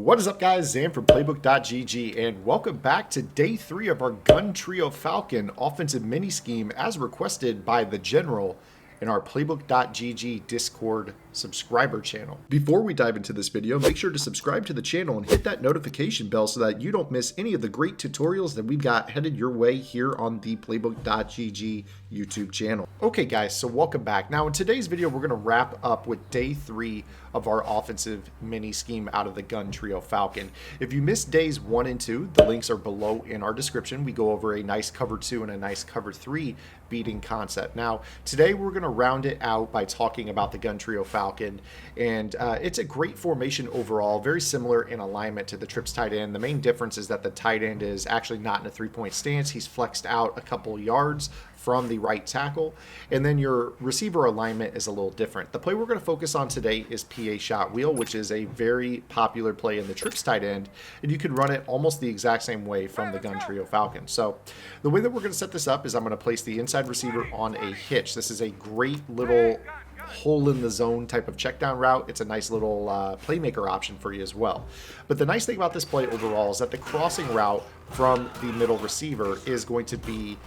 What is up, guys? Zan from Playbook.gg, and welcome back to day 3 of our Gun Trio Falcon offensive mini scheme as requested by the General in our Playbook.gg Discord subscriber channel. Before we dive into this video, make sure to subscribe to the channel and hit that notification bell so that you don't miss any of the great tutorials that we've got headed your way here on the Playbook.gg YouTube channel. Okay guys, so welcome back. Now in today's video, we're going to wrap up with day 3 of our offensive mini scheme out of the Gun Trio Falcon. If you missed days 1 and 2, the links are below in our description. We go over a nice cover 2 and a nice cover 3 beating concept. Now today we're going to round it out by talking about the Gun Trio Falcon, and it's a great formation overall, very similar in alignment to the trips tight end. The main difference is that the tight end is actually not in a three-point stance. He's flexed out a couple yards from the right tackle, and then your receiver alignment is a little different. The play we're going to focus on today is PA shot wheel, which is a very popular play in the trips tight end, and you can run it almost the exact same way from the Gun Trio Falcon. So the way that we're going to set this up is I'm going to place the inside receiver on a hitch. This is a great little hole in the zone type of check down route. It's a nice little playmaker option for you as well. But the nice thing about this play overall is that the crossing route from the middle receiver is going to be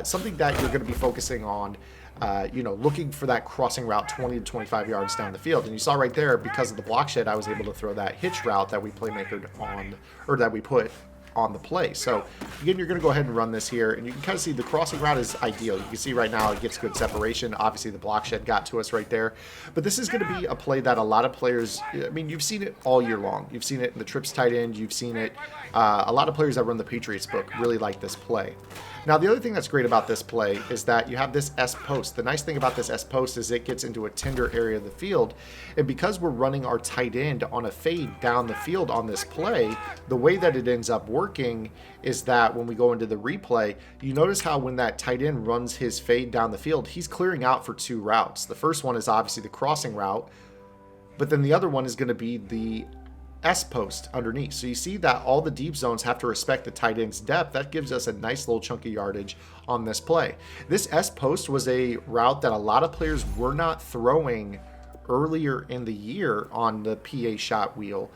something that you're going to be focusing on, looking for that crossing route 20 to 25 yards down the field. And you saw right there, because of the block shed, I was able to throw that hitch route that we playmakered on, or that we put on the play. So again, you're going to go ahead and run this here, and you can kind of see the crossing route is ideal. You can see right now it gets good separation. Obviously the block shed got to us right there, but this is going to be a play that a lot of players, I mean, you've seen it all year long. You've seen it in the trips tight end. You've seen it. A lot of players that run the Patriots book really like this play. Now, the other thing that's great about this play is that you have this S post. The nice thing about this S post is it gets into a tender area of the field. And because we're running our tight end on a fade down the field on this play, the way that it ends up working is that when we go into the replay, you notice how when that tight end runs his fade down the field, he's clearing out for 2 routes. The first one is obviously the crossing route, but then the other one is going to be the S post underneath. So you see that all the deep zones have to respect the tight end's depth. That gives us a nice little chunky yardage on this play. This S post was a route that a lot of players were not throwing earlier in the year on the PA shot wheel,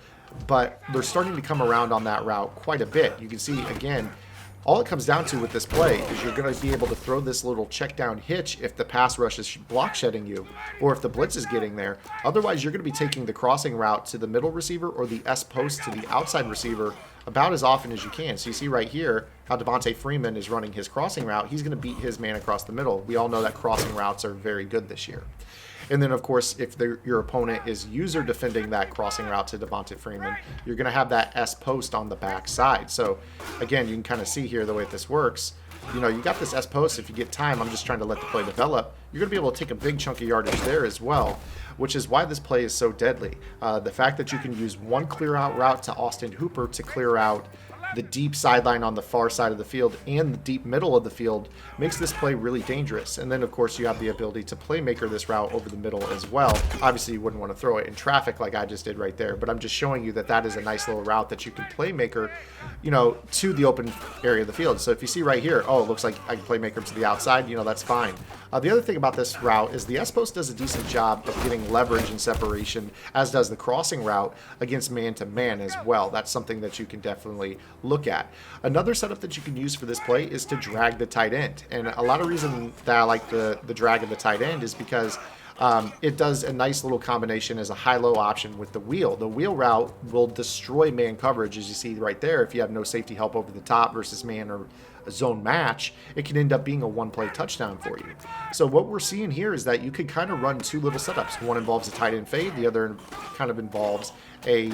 but they're starting to come around on that route quite a bit. You can see again, all it comes down to with this play is you're going to be able to throw this little check down hitch if the pass rush is block shedding you, or if the blitz is getting there. Otherwise, you're going to be taking the crossing route to the middle receiver or the S post to the outside receiver about as often as you can. So you see right here how Devontae Freeman is running his crossing route. He's going to beat his man across the middle. We all know that crossing routes are very good this year. And then, of course, if your opponent is user defending that crossing route to Devontae Freeman, you're going to have that S post on the back side. So, again, you can kind of see here the way this works. You know, you got this S post. If you get time, I'm just trying to let the play develop. You're going to be able to take a big chunk of yardage there as well, which is why this play is so deadly. The fact that you can use one clear out route to Austin Hooper to clear out the deep sideline on the far side of the field and the deep middle of the field makes this play really dangerous. And then, of course, you have the ability to playmaker this route over the middle as well. Obviously, you wouldn't want to throw it in traffic like I just did right there, but I'm just showing you that that is a nice little route that you can playmaker, to the open area of the field. So if you see right here, oh, it looks like I can playmaker to the outside, that's fine. The other thing about this route is the S-post does a decent job of getting leverage and separation, as does the crossing route against man-to-man as well. That's something that you can definitely look at. Another setup that you can use for this play is to drag the tight end. And a lot of reason that I like the drag of the tight end is because it does a nice little combination as a high-low option with the wheel. The wheel route will destroy man coverage, as you see right there. If you have no safety help over the top versus man or a zone match, it can end up being a one-play touchdown for you. So what we're seeing here is that you could kind of run 2 little setups. One involves a tight end fade. The other kind of involves a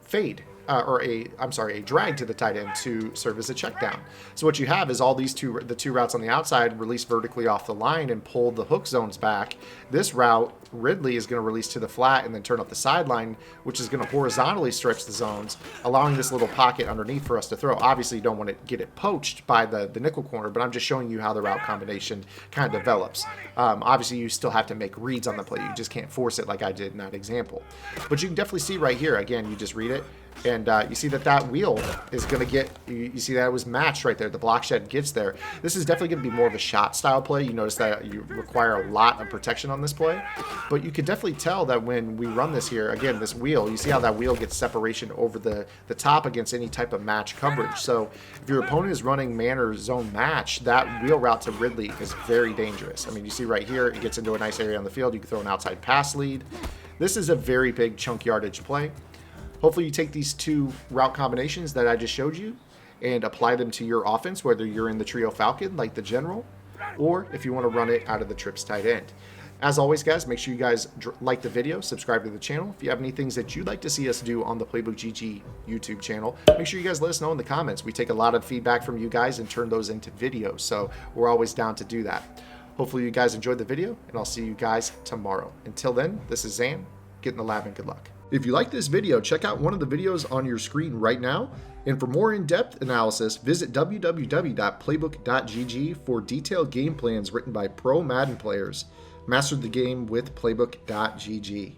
fade. A drag to the tight end to serve as a check down. So what you have is all these the two routes on the outside release vertically off the line and pull the hook zones back. This route, Ridley is going to release to the flat and then turn up the sideline, which is going to horizontally stretch the zones, allowing this little pocket underneath for us to throw. Obviously, you don't want to get it poached by the nickel corner, but I'm just showing you how the route combination kind of develops. Obviously, you still have to make reads on the play. You just can't force it like I did in that example. But you can definitely see right here, again, you just read it. And you see that wheel is going to get, you see that it was matched right there, the block shed gets there. This is definitely going to be more of a shot style play. You notice that you require a lot of protection on this play. But you can definitely tell that when we run this here, again, this wheel, you see how that wheel gets separation over the top against any type of match coverage. So if your opponent is running man or zone match, that wheel route to Ridley is very dangerous. I mean, you see right here, it gets into a nice area on the field. You can throw an outside pass lead. This is a very big chunk yardage play. Hopefully you take these two route combinations that I just showed you and apply them to your offense, whether you're in the trio Falcon like the general, or if you want to run it out of the trips tight end. As always, guys, make sure you guys like the video, subscribe to the channel. If you have any things that you'd like to see us do on the Playbook GG YouTube channel, make sure you guys let us know in the comments. We take a lot of feedback from you guys and turn those into videos, so we're always down to do that. Hopefully you guys enjoyed the video, and I'll see you guys tomorrow. Until then, this is Zan. Get in the lab and good luck. If you like this video, check out one of the videos on your screen right now. And for more in-depth analysis, visit www.playbook.gg for detailed game plans written by pro Madden players. Master the game with playbook.gg.